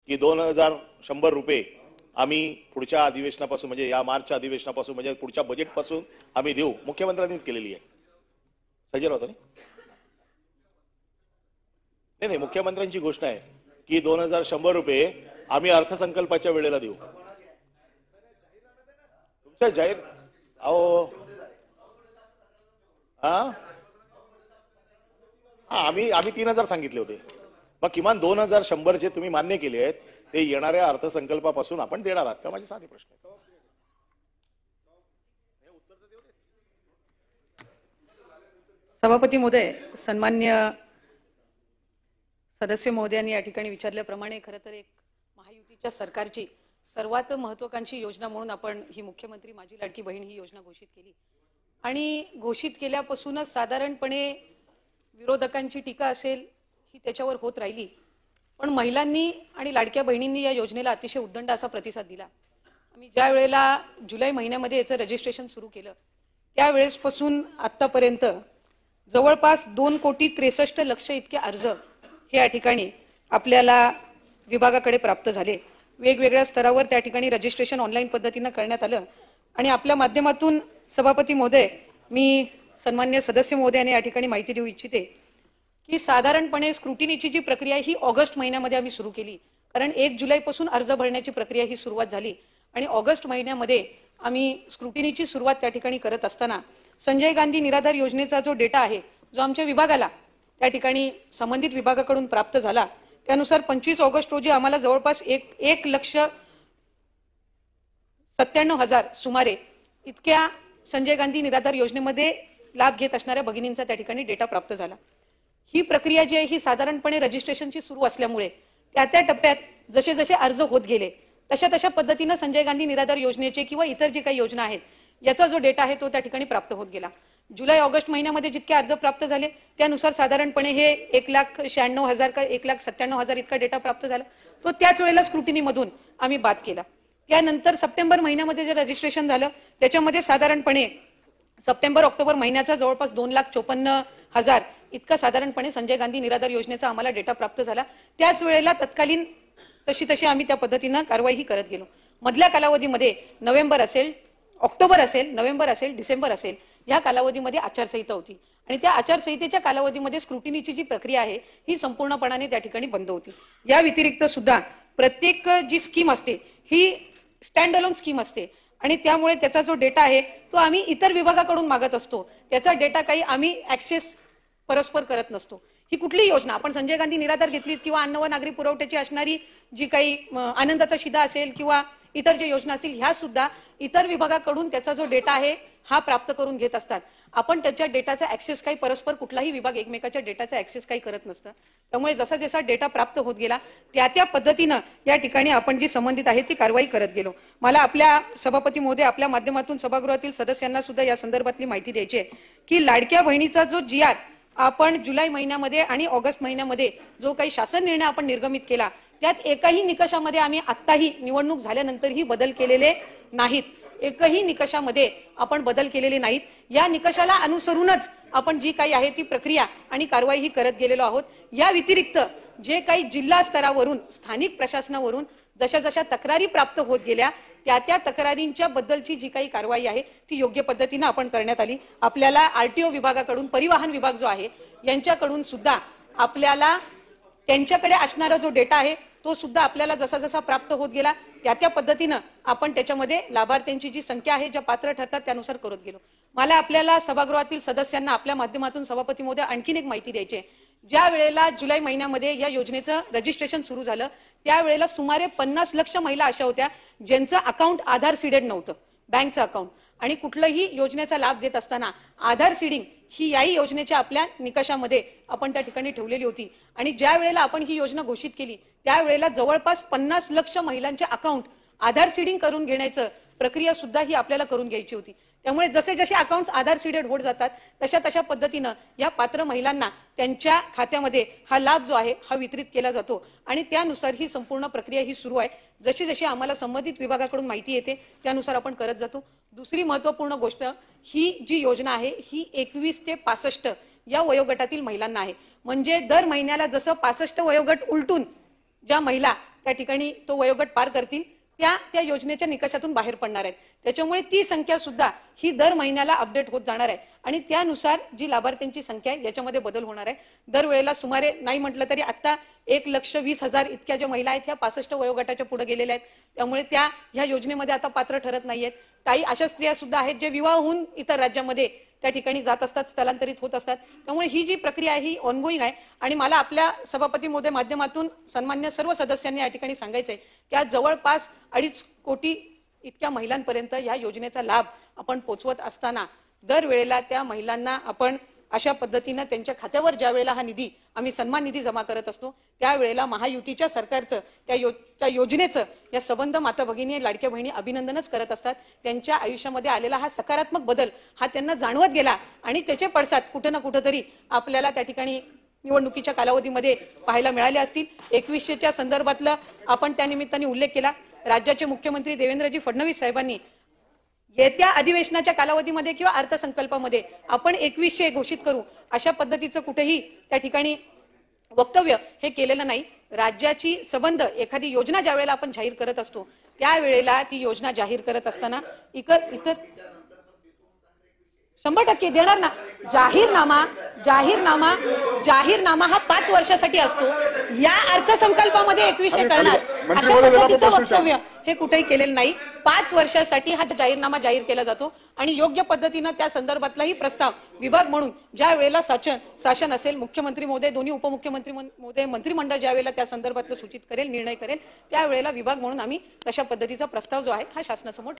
की 2100 रुपये आम्ही पुढच्या अधिवेशनापासून म्हणजे या मार्चच्या अधिवेशनापासून म्हणजे पुढच्या बजेटपासून आम्ही देऊ, मुख्यमंत्र्यांनीच केलेली आहे. संजय राऊत नाही, मुख्यमंत्र्यांची घोषणा आहे की 2100 रुपये आम्ही अर्थसंकल्पाच्या वेळेला देऊ. तुमच्या जाहीर आम्ही 3000 सांगितले होते. मग किमान 2100 जे तुम्ही मान्य केले आहेत ते येणाऱ्या अर्थसंकल्पापासून आपण देणार आहात का? माझे साधे प्रश्न. सभापती महोदय, सन्मान्य सदस्य महोदयांनी या ठिकाणी विचारल्याप्रमाणे खरं तर एक महायुतीच्या सरकारची सर्वात महत्त्वाकांक्षी योजना म्हणून आपण ही मुख्यमंत्री माझी लाडकी बहीण ही योजना घोषित केली आणि घोषित केल्यापासूनच साधारणपणे विरोधकांची टीका असेल ही त्याच्यावर होत राहिली, पण महिलांनी आणि लाडक्या बहिणींनी या योजनेला अतिशय उद्दंड असा प्रतिसाद दिला. आम्ही ज्या वेळेला जुलै महिन्यामध्ये याचं रजिस्ट्रेशन सुरू केलं त्यावेळेसपासून आतापर्यंत जवळपास 2,63,00,000 इतके अर्ज हे या ठिकाणी आपल्याला विभागाकडे प्राप्त झाले. वेगवेगळ्या स्तरावर त्या ठिकाणी रजिस्ट्रेशन ऑनलाईन पद्धतीने करण्यात आलं आणि आपल्या माध्यमातून सभापती महोदय मी सन्मान्य सदस्य महोदयांनी या ठिकाणी माहिती देऊ इच्छिते की साधारणपणे स्क्रुटिनीची जी प्रक्रिया ही ऑगस्ट महिन्यामध्ये आम्ही सुरू केली, कारण 1 जुलैपासून अर्ज भरण्याची प्रक्रिया ही सुरुवात झाली आणि ऑगस्ट महिन्यामध्ये आम्ही स्क्रुटिनीची सुरुवात त्या ठिकाणी करत असताना संजय गांधी निराधार योजनेचा जो डेटा आहे जो आमच्या विभागाला त्या ठिकाणी संबंधित विभागाकडून प्राप्त झाला त्यानुसार 25 ऑगस्ट रोजी आम्हाला जवळपास 1,97,000 सुमारे इतक्या संजय गांधी निराधार योजनेमध्ये लाभ घेत असणाऱ्या भगिनींचा त्या ठिकाणी डेटा प्राप्त झाला. ही प्रक्रिया जी आहे ही साधारणपणे रजिस्ट्रेशनची सुरू असल्यामुळे त्या टप्प्यात जसे जसे अर्ज होत गेले तशा पद्धतीने संजय गांधी निराधार योजनेचे किंवा इतर जे काही योजना आहेत याचा जो डेटा आहे तो त्या ठिकाणी प्राप्त होत गेला. जुलै ऑगस्ट महिन्यामध्ये जितके अर्ज प्राप्त झाले त्यानुसार साधारणपणे हे 1,96,000 का 1,97,000 इतका डेटा प्राप्त झाला. तो त्याच वेळेला स्क्रुटिनीमधून आम्ही बाद केला. त्यानंतर सप्टेंबर महिन्यामध्ये जे रजिस्ट्रेशन झालं त्याच्यामध्ये साधारणपणे सप्टेंबर ऑक्टोबर महिन्याचा जवळपास 2,54,000 इतका साधारणपणे संजय गांधी निराधार योजनेचा आम्हाला डेटा प्राप्त झाला. त्याच वेळेला तत्कालीन तशी आम्ही त्या पद्धतीने कारवाई करत गेलो. मधल्या कालावधीमध्ये नोव्हेंबर असेल, ऑक्टोबर असेल, नोव्हेंबर असेल, डिसेंबर असेल या कालावधीमध्ये आचारसंहिता होती आणि त्या आचारसंहितेच्या कालावधीमध्ये स्क्रुटिनीची जी प्रक्रिया आहे ही संपूर्णपणाने त्या ठिकाणी बंद होती. या व्यतिरिक्त सुद्धा प्रत्येक जी स्कीम असते ही स्टँड अलोन स्कीम असते आणि त्यामुळे त्याचा जो डेटा आहे तो आम्ही इतर विभागाकडून मागत असतो. त्याचा डेटा काही आम्ही ऍक्सेस परस्पर करत नसतो. ही कुठलीही योजना आपण संजय गांधी निराधार घेतली किंवा अन्न व नागरी पुरवठ्याची असणारी जी काही आनंदाचा शिधा असेल किंवा इतर जे योजना असतील ह्या सुद्धा इतर विभागाकडून त्याचा जो डेटा आहे हा प्राप्त करून घेत असतात. आपण त्याच्या डेटाचा ऍक्सेस काही परस्पर कुठलाही विभाग एकमेकाच्या डेटाचा ऍक्सेस काही करत नसतं. त्यामुळे जसा जसा डेटा प्राप्त होत गेला त्या पद्धतीनं या ठिकाणी आपण जी संबंधित आहे ती कारवाई करत गेलो. मला आपल्या सभापती महोदय आपल्या माध्यमातून सभागृहातील सदस्यांना सुद्धा या संदर्भातली माहिती द्यायची आहे की लाडक्या बहिणीचा जो GR आपण जुलै महिन्यामध्ये आणि ऑगस्ट महिन्यामध्ये जो काही शासन निर्णय आपण निर्गमित केला त्यात एकाही निकषामध्ये आम्ही आत्ताही निवडणूक झाल्यानंतरही बदल केलेले नाहीत. एकही निकषामध्ये आपण बदल केलेले नाहीत. या निकषाला अनुसरूनच आपण जी काही आहे ती प्रक्रिया आणि कारवाई ही करत गेलेलो आहोत. या व्यतिरिक्त जे काही जिल्हा स्तरावरून स्थानिक प्रशासनावरून जशा तक्रारी प्राप्त होत गेल्या त्या तक्रारींच्या बद्दलची जी काही कारवाई आहे ती योग्य पद्धतीने आपण करण्यात आली. आपल्याला RTO विभागाकडून परिवहन विभाग जो आहे यांच्याकडून सुद्धा आपल्याला त्यांच्याकडे असणारा जो डेटा आहे तो सुद्धा आपल्याला जसा प्राप्त होत गेला त्या पद्धतीनं आपण त्याच्यामध्ये लाभार्थ्यांची जी संख्या आहे ज्या पात्र ठरतात त्यानुसार करत गेलो. मला आपल्याला सभागृहातील सदस्यांना आपल्या माध्यमातून सभापती महोदय आणखीन एक माहिती द्यायची आहे. ज्या वेळेला जुलै महिन्यामध्ये या योजनेचं रजिस्ट्रेशन सुरू झालं त्यावेळेला सुमारे 50 लाख महिला अशा होत्या ज्यांचं अकाउंट आधार सीडेड नव्हतं, बँकचं अकाउंट, आणि कुठलाही योजनेचा लाभ देत असताना आधार सीडिंग ही याही योजनेच्या आपल्या निकषामध्ये आपण त्या ठिकाणी ठेवलेली होती. आणि ज्या वेळेला आपण ही योजना घोषित केली त्यावेळेला जवळपास 50 लाख महिलांचे अकाउंट आधार सीडिंग करून घेण्याचं प्रक्रिया सुद्धा ही आपल्याला करून घ्यायची होती. त्यामुळे जसे अकाउंट्स आधार सीडेड होत जातात तशा पद्धतीनं या पात्र महिलांना त्यांच्या खात्यामध्ये हा लाभ जो आहे हा वितरित केला जातो आणि त्यानुसार ही संपूर्ण प्रक्रिया ही सुरू आहे. जशी आम्हाला संबंधित विभागाकडून माहिती येते त्यानुसार आपण करत जातो. दुसरी महत्त्वपूर्ण गोष्ट, ही जी योजना आहे ही 21 ते 65 या वयोगटातील महिलांना आहे. म्हणजे दर महिन्याला जसं 65 वयोगट उलटून ज्या महिला त्या ठिकाणी तो वयोगट पार करतील त्या योजनेच्या निकषातून बाहेर पडणार आहेत. त्याच्यामुळे ती संख्या सुद्धा ही दर महिन्याला अपडेट होत जाणार आहे आणि त्यानुसार जी लाभार्थ्यांची संख्या आहे याच्यामध्ये बदल होणार आहे. दरवेळेला सुमारे नाही म्हटलं तरी आता 1,20,000 इतक्या ज्या महिला आहेत ह्या 65 वयोगटाच्या पुढे गेलेल्या आहेत. त्यामुळे त्या ह्या योजनेमध्ये आता पात्र ठरत नाहीयेत. काही अशा स्त्रिया सुद्धा आहेत जे विवाह होऊन इतर राज्यामध्ये त्या ठिकाणी जात असतात, स्थलांतरित होत असतात. त्यामुळे ही जी प्रक्रिया आहे ही ऑनगोईंग आहे आणि मला आपल्या सभापती महोदय माध्यमातून सन्मान्य सर्व सदस्यांनी या ठिकाणी सांगायचंय की आज जवळपास 2.5 कोटी इतक्या महिलांपर्यंत या योजनेचा लाभ आपण पोहोचवत असताना दरवेळेला त्या महिलांना आपण अशा पद्धतीनं त्यांच्या खात्यावर ज्या वेळेला हा निधी आम्ही सन्मान निधी जमा करत असतो त्यावेळेला महायुतीच्या सरकारचं त्या योजनेचं या सबंध माता भगिनी लाडक्या बहिणी अभिनंदनच करत असतात. त्यांच्या आयुष्यामध्ये आलेला हा सकारात्मक बदल हा त्यांना जाणवत गेला आणि त्याचे पडसाद कुठे ना कुठेतरी आपल्याला त्या ठिकाणी निवडणुकीच्या कालावधीमध्ये पाहायला मिळाले असतील. 2100च्या संदर्भातलं आपण त्या निमित्ताने उल्लेख केला. राज्याचे मुख्यमंत्री देवेंद्रजी फडणवीस साहेबांनी येत्या अधिवेशनाच्या कालावधीमध्ये किंवा अर्थसंकल्पामध्ये आपण 2100 घोषित करू अशा पद्धतीचं कुठेही त्या ठिकाणी वक्तव्य हे केलेलं नाही. राज्याची सबंध एखादी योजना ज्या वेळेला आपण जाहीर करत असतो त्यावेळेला ती योजना जाहीर करत असताना इतर 100% देणार ना. जाहीरनामा हा 5 वर्षासाठी असतो. या अर्थसंकल्पामध्ये 2100 करणार अशा पद्धतीचं वक्तव्य हे कुठेही केलेलं नाही. 5 वर्षासाठी हा जाहीरनामा जाहीर केला जातो आणि योग्य पद्धतीनं त्या संदर्भातलाही प्रस्ताव विभाग म्हणून ज्या वेळेला शासन असेल, मुख्यमंत्री महोदय, दोन्ही उपमुख्यमंत्री महोदय, मंत्रिमंडळ ज्या वेळेला त्या संदर्भातलं सूचित करेल, निर्णय करेल त्यावेळेला विभाग म्हणून आम्ही तशा पद्धतीचा प्रस्ताव जो आहे हा शासनासमोर